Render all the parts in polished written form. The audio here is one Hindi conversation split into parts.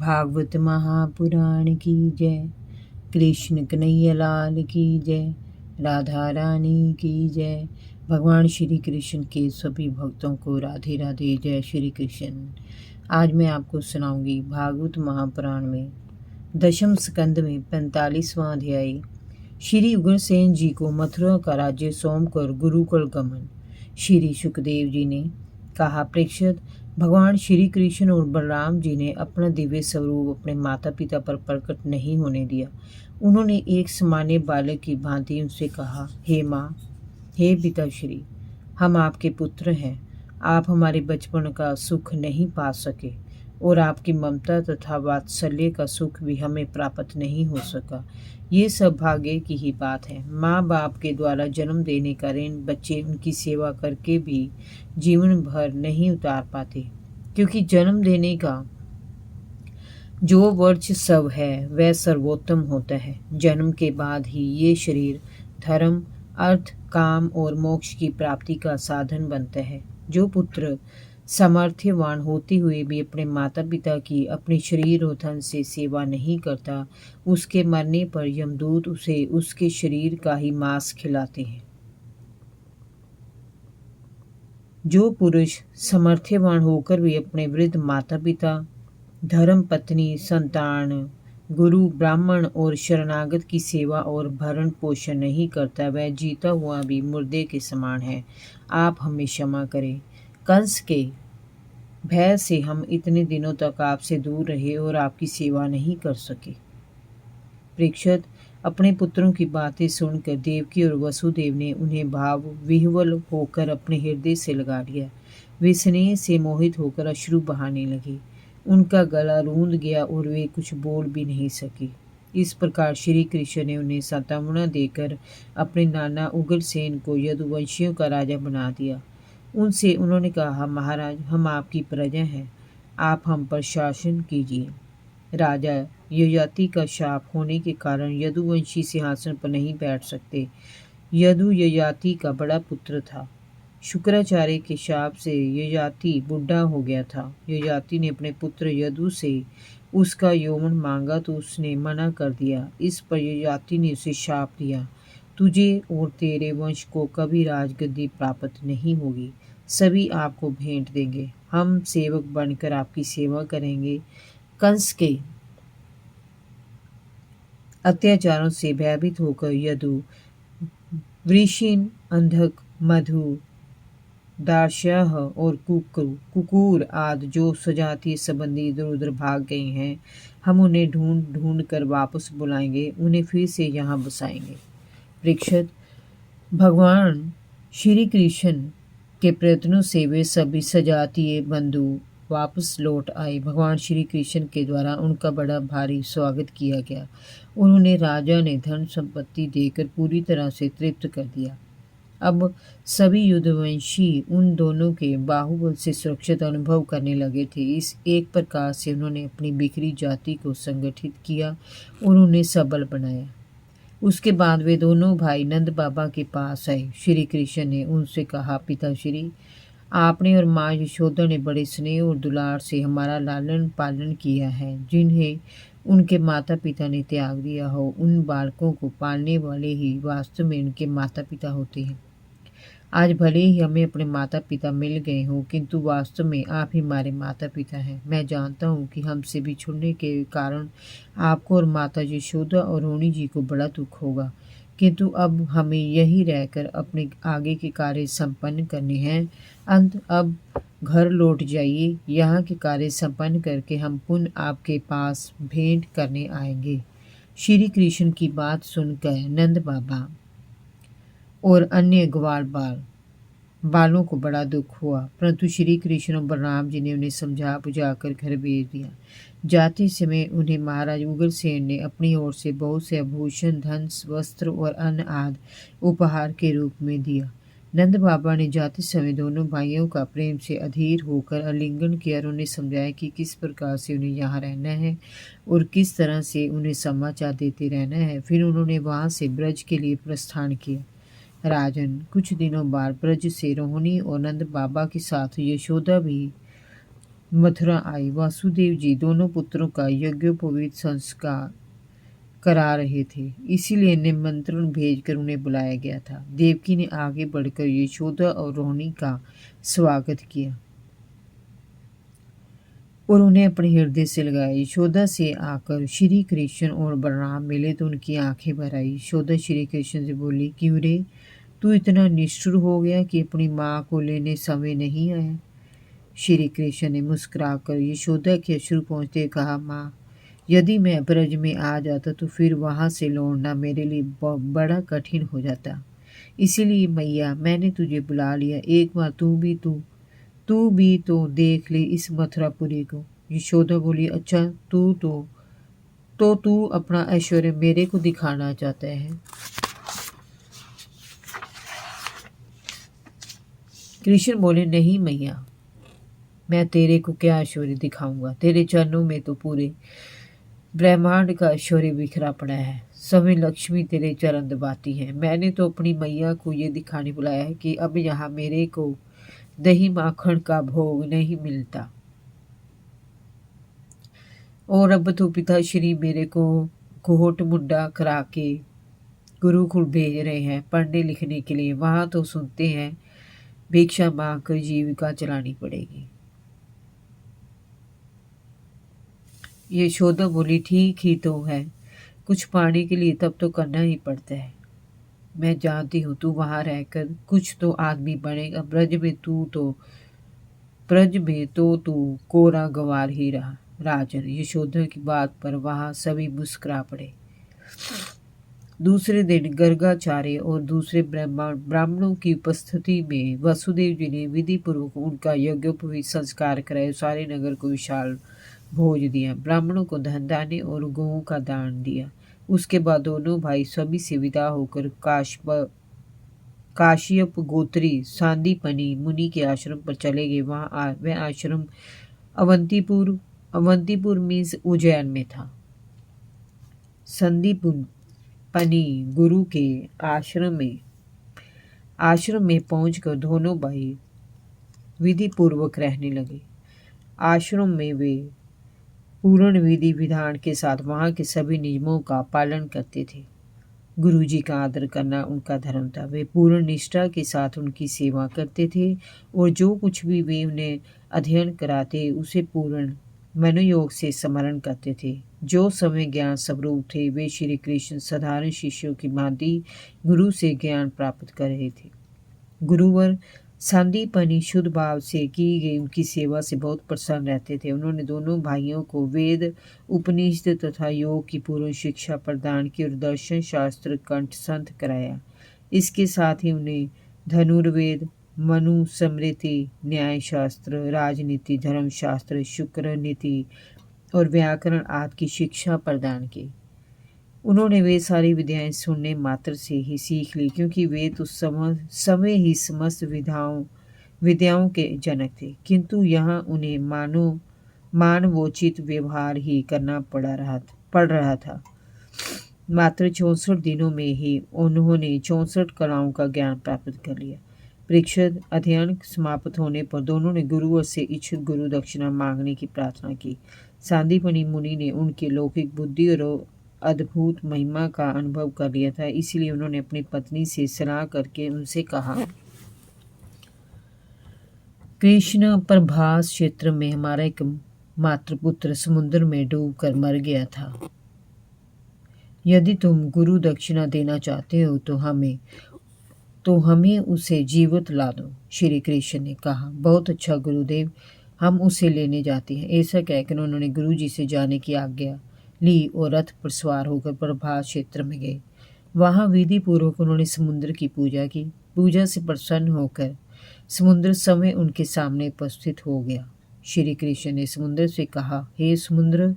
भागवत महापुराण की जय। कृष्ण कन्हैया लाल की जय। राधा रानी की जय। भगवान श्री कृष्ण के सभी भक्तों को राधे राधे, जय श्री कृष्ण। आज मैं आपको सुनाऊंगी भागवत महापुराण में दशम स्कंद में 45वां अध्याय। श्री उग्रसेन जी को मथुरा का राज्य सौंपकर गुरुकुल गमन। श्री सुखदेव जी ने कहा, परीक्षित, भगवान श्री कृष्ण और बलराम जी ने अपना दिव्य स्वरूप अपने माता पिता पर प्रकट नहीं होने दिया। उन्होंने एक सामान्य बालक की भांति उनसे कहा, हे माँ, हे पिताश्री, हम आपके पुत्र हैं। आप हमारे बचपन का सुख नहीं पा सके और आपकी ममता तथा वात्सल्य का सुख भी हमें प्राप्त नहीं हो सका। ये सब भाग्य की ही बात है। माँ बाप के द्वारा जन्म देने का ऋण बच्चे उनकी सेवा करके भी जीवन भर नहीं उतार पाते, क्योंकि जन्म देने का जो वर्चस्व है वह सर्वोत्तम होता है। जन्म के बाद ही ये शरीर धर्म, अर्थ, काम और मोक्ष की प्राप्ति का साधन बनता है। जो पुत्र सामर्थ्यवान होते हुए भी अपने माता पिता की अपने शरीर और धन से सेवा नहीं करता, उसके मरने पर यमदूत उसे उसके शरीर का ही मांस खिलाते हैं। जो पुरुष सामर्थ्यवान होकर भी अपने वृद्ध माता पिता, धर्म पत्नी, संतान, गुरु, ब्राह्मण और शरणागत की सेवा और भरण पोषण नहीं करता, वह जीता हुआ भी मुर्दे के समान है। आप हमें क्षमा करें। कंस के भय से हम इतने दिनों तक आपसे दूर रहे और आपकी सेवा नहीं कर सके। परीक्षित, अपने पुत्रों की बातें सुनकर देवकी और वसुदेव ने उन्हें भाव विह्वल होकर अपने हृदय से लगा लिया। वे स्नेह से मोहित होकर अश्रु बहाने लगे। उनका गला रूंध गया और वे कुछ बोल भी नहीं सके। इस प्रकार श्री कृष्ण ने उन्हें सांत्वना देकर अपने नाना उग्रसेन को यदुवंशियों का राजा बना दिया। उनसे उन्होंने कहा, महाराज, हम आपकी प्रजा हैं, आप हम पर शासन कीजिए। राजा ययाति का शाप होने के कारण यदुवंशी सिंहासन पर नहीं बैठ सकते। यदु ययाति का बड़ा पुत्र था। शुक्राचार्य के शाप से ययाति बुढ़ा हो गया था। ययाति ने अपने पुत्र यदु से उसका यौवन मांगा तो उसने मना कर दिया। इस पर ययाति ने उसे शाप दिया, तुझे और तेरे वंश को कभी राजगद्दी प्राप्त नहीं होगी। सभी आपको भेंट देंगे। हम सेवक बनकर आपकी सेवा करेंगे। कंस के अत्याचारों से भयभीत होकर यदु, वृषिण, अंधक, मधु, दार्शह और कुकुर आदि जो सजातीय संबंधी इधर उधर भाग गए हैं, हम उन्हें ढूंढ ढूंढ कर वापस बुलाएंगे, उन्हें फिर से यहाँ बसाएंगे। परीक्षित, भगवान श्री कृष्ण के प्रयत्नों से वे सभी सजातीय बंधु वापस लौट आए। भगवान श्री कृष्ण के द्वारा उनका बड़ा भारी स्वागत किया गया। उन्होंने राजा ने धन संपत्ति देकर पूरी तरह से तृप्त कर दिया। अब सभी युद्धवंशी उन दोनों के बाहुबल से सुरक्षित अनुभव करने लगे थे। इस एक प्रकार से उन्होंने अपनी बिखरी जाति को संगठित किया और उन्हें सबल बनाया। उसके बाद वे दोनों भाई नंद बाबा के पास आए। श्री कृष्ण ने उनसे कहा, पिताश्री, आपने और माँ यशोदा ने बड़े स्नेह और दुलार से हमारा लालन पालन किया है। जिन्हें उनके माता पिता ने त्याग दिया हो, उन बालकों को पालने वाले ही वास्तव में उनके माता पिता होते हैं। आज भले ही हमें अपने माता पिता मिल गए हों, किंतु वास्तव में आप ही हमारे माता पिता हैं। मैं जानता हूँ कि हमसे बिछुड़ने के कारण आपको और माता यशोदा और रोहिणी जी को बड़ा दुख होगा, किंतु अब हमें यहीं रहकर अपने आगे के कार्य संपन्न करने हैं। अब घर लौट जाइए। यहाँ के कार्य संपन्न करके हम पुनः आपके पास भेंट करने आएंगे। श्री कृष्ण की बात सुनकर नंद बाबा और अन्य ग्वाल बालों को बड़ा दुख हुआ, परंतु श्री कृष्ण और बलराम जी ने उन्हें समझा बुझाकर घर भेज दिया। जाते समय उन्हें महाराज उग्रसेन ने अपनी ओर से बहुत से आभूषण, धन, वस्त्र और अन्न आदि उपहार के रूप में दिया। नंद बाबा ने जाते समय दोनों भाइयों का प्रेम से अधीर होकर आलिंगन किया और उन्हें समझाया कि किस प्रकार से उन्हें यहाँ रहना है और किस तरह से उन्हें समाचार देते रहना है। फिर उन्होंने वहाँ से ब्रज के लिए प्रस्थान किया। राजन, कुछ दिनों बाद ब्रज से रोहिणी और नंद बाबा के साथ यशोदा भी मथुरा आई। वासुदेव जी दोनों पुत्रों का यज्ञोपवीत संस्कार करा रहे थे, इसीलिए निमंत्रण भेजकर उन्हें बुलाया गया था। देवकी ने आगे बढ़कर यशोदा और रोहिणी का स्वागत किया और उन्हें अपने हृदय से लगाया। यशोदा से आकर श्री कृष्ण और बलराम मिले तो उनकी आंखें भर आई। यशोदा श्री कृष्ण से बोली, क्यों रे, तू इतना निष्ठुर हो गया कि अपनी माँ को लेने समय नहीं आया? श्री कृष्ण ने मुस्कुराकर यशोदा के अश्रु पहुँचते कहा, माँ, यदि मैं ब्रज में आ जाता तो फिर वहाँ से लौटना मेरे लिए बड़ा कठिन हो जाता। इसीलिए मैया, मैंने तुझे बुला लिया। एक बार तू भी तो देख ले इस मथुरापुरी को। यशोदा बोली, अच्छा, तू अपना ऐश्वर्य मेरे को दिखाना चाहता है? कृष्ण बोले, नहीं मैया, मैं तेरे को क्या ऐश्वर्य दिखाऊंगा? तेरे चरणों में तो पूरे ब्रह्मांड का ऐश्वर्य बिखरा पड़ा है। सभी लक्ष्मी तेरे चरण दबाती हैं। मैंने तो अपनी मैया को ये दिखाने बुलाया है कि अब यहाँ मेरे को दही माखन का भोग नहीं मिलता, और अब तो पिताश्री मेरे को कोहट मुंडा करा के गुरुकुल भेज रहे हैं पढ़ने लिखने के लिए। वहाँ तो सुनते हैं भिक्षा मांग कर जीविका चलानी पड़ेगी। यशोदा बोली, ठीक ही तो है, कुछ पाने के लिए तब तो करना ही पड़ता है। मैं जानती हूँ तू वहाँ रहकर कुछ तो आदमी बनेगा। ब्रज में तो तू कोरा गंवार ही रहा। राजन, यशोदा की बात पर वहाँ सभी मुस्कुरा पड़े। दूसरे दिन गर्गाचार्य और दूसरे ब्राह्मणों की उपस्थिति में वसुदेव जी ने विधि पूर्वक उनका यज्ञोपवीत संस्कार कराया। सारे नगर को विशाल भोज दिया, ब्राह्मणों को धन दाने और गौों का दान दिया। उसके बाद दोनों भाई सभी से विदा होकर काश्यप गोत्री सांदीपनी मुनि के आश्रम पर चले गए। वह आश्रम अवंतीपुर मीन्स उज्जैन में था। संदीपनी गुरु के आश्रम में पहुंचकर दोनों भाई विधि पूर्वक रहने लगे। आश्रम में वे पूर्ण विधि विधान के साथ वहाँ के सभी नियमों का पालन करते थे। गुरु जी का आदर करना उनका धर्म था। वे पूर्ण निष्ठा के साथ उनकी सेवा करते थे और जो कुछ भी वे उन्हें अध्ययन कराते उसे पूर्ण मनोयोग से स्मरण करते थे। जो समय ज्ञान स्वरूप थे, वे श्री कृष्ण साधारण शिष्यों की भांति गुरु से ज्ञान प्राप्त कर रहे थे। गुरुवर सांदीपनी शुद्ध भाव से की गई उनकी सेवा से बहुत प्रसन्न रहते थे। उन्होंने दोनों भाइयों को वेद, उपनिषद तथा योग की पूर्ण शिक्षा प्रदान की और दर्शन शास्त्र कंठस्थ कराया। इसके साथ ही उन्हें धनुर्वेद, मनुस्मृति, न्याय शास्त्र, राजनीति, धर्मशास्त्र, शुक्र नीति और व्याकरण आदि की शिक्षा प्रदान की। उन्होंने वे सारी विद्याएं सुनने मात्र से ही सीख ली, क्योंकि वे तो समय ही समस्त विद्याओं के जनक थे। किंतु यहाँ उन्हें मानवोचित व्यवहार ही करना पड़ रहा था। मात्र 64 दिनों में ही उन्होंने 64 कलाओं का ज्ञान प्राप्त कर लिया। परीक्षित अध्ययन समाप्त होने पर दोनों ने गुरुवर से इच्छित गुरु दक्षिणा मांगने की प्रार्थना की। सांदीपनी मुनि ने उनके लौकिक बुद्धि और अद्भुत महिमा का अनुभव कर लिया था, इसलिए उन्होंने अपनी पत्नी से सलाह करके उनसे कहा, कृष्ण प्रभास क्षेत्र में हमारा एक मात्र पुत्र समुद्र में डूबकर मर गया था। यदि तुम गुरु दक्षिणा देना चाहते हो तो हमें उसे जीवित ला दो। श्री कृष्ण ने कहा, बहुत अच्छा गुरुदेव, हम उसे लेने जाते हैं। ऐसा कहकर उन्होंने गुरु जी से जाने की आज्ञा ली और रथ पर सवार होकर प्रभास क्षेत्र में गए। वहां विधि पूर्वक उन्होंने समुद्र की पूजा की। पूजा से प्रसन्न होकर समुद्र समय उनके सामने उपस्थित हो गया। श्री कृष्ण ने समुद्र से कहा, हे समुद्र,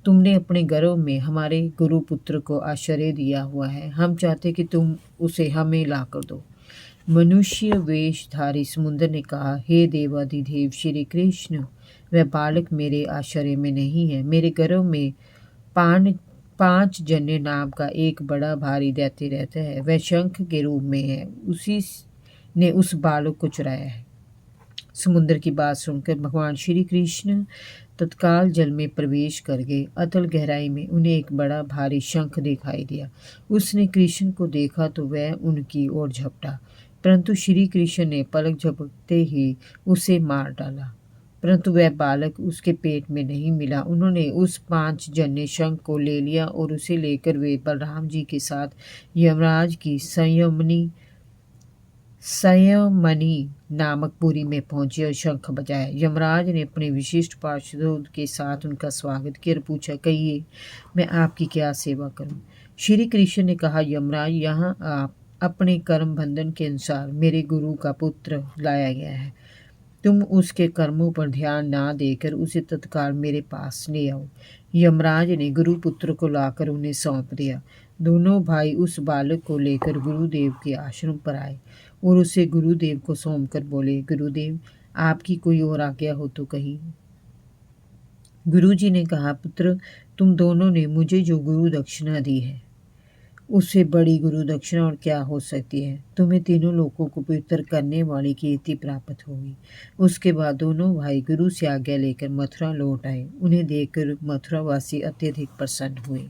तुमने अपने गर्भ में हमारे गुरु पुत्र को आश्रय दिया हुआ है। हम चाहते कि तुम उसे हमें ला कर दो। मनुष्य वेशधारी समुद्र ने कहा, हे देवाधिदेव श्री कृष्ण, वह बालक मेरे आश्रय में नहीं है। मेरे गर्भ में पांच जन्य नाम का एक बड़ा भारी दैत्य रहता है। वह शंख के रूप में है। उसी ने उस बालक को चुराया है। समुद्र की बात सुनकर भगवान श्री कृष्ण तत्काल जल में प्रवेश कर गए। अतल गहराई में उन्हें एक बड़ा भारी शंख दिखाई दिया। उसने कृष्ण को देखा तो वह उनकी ओर झपटा, परंतु श्री कृष्ण ने पलक झपकते ही उसे मार डाला। परंतु वह बालक उसके पेट में नहीं मिला। उन्होंने उस 5 जन्य शंख को ले लिया और उसे लेकर वे बलराम जी के साथ यमराज की संयमनी नामक पुरी में पहुंचे और शंख बजाया। यमराज ने अपने विशिष्ट पार्षदों के साथ उनका स्वागत किया और पूछा, कहिए मैं आपकी क्या सेवा करूं? श्री कृष्ण ने कहा, यमराज, यहाँ आप अपने कर्म बंधन के अनुसार मेरे गुरु का पुत्र लाया गया है। तुम उसके कर्मों पर ध्यान ना देकर उसे तत्काल मेरे पास ले आओ। यमराज ने गुरुपुत्र को लाकर उन्हें सौंप दिया। दोनों भाई उस बालक को लेकर गुरुदेव के आश्रम पर आए और उसे गुरुदेव को सौंपकर बोले, गुरुदेव, आपकी कोई और आज्ञा हो तो कहिए। गुरुजी ने कहा, पुत्र, तुम दोनों ने मुझे जो गुरु दक्षिणा दी है उससे बड़ी गुरु दक्षिणा और क्या हो सकती है। तुम्हें तीनों लोगों को पवित्र करने वाली कीर्ति प्राप्त होगी। उसके बाद दोनों भाई गुरु से आज्ञा लेकर मथुरा लौट आए। उन्हें देखकर मथुरावासी अत्यधिक प्रसन्न हुए।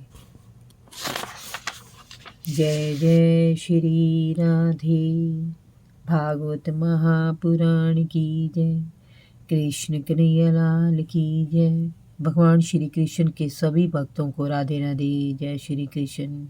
जय जय श्री राधे। भागवत महापुराण की जय। कृष्ण कन्हैया लाल की जय। भगवान श्री कृष्ण के सभी भक्तों को राधे राधे। जय श्री कृष्ण।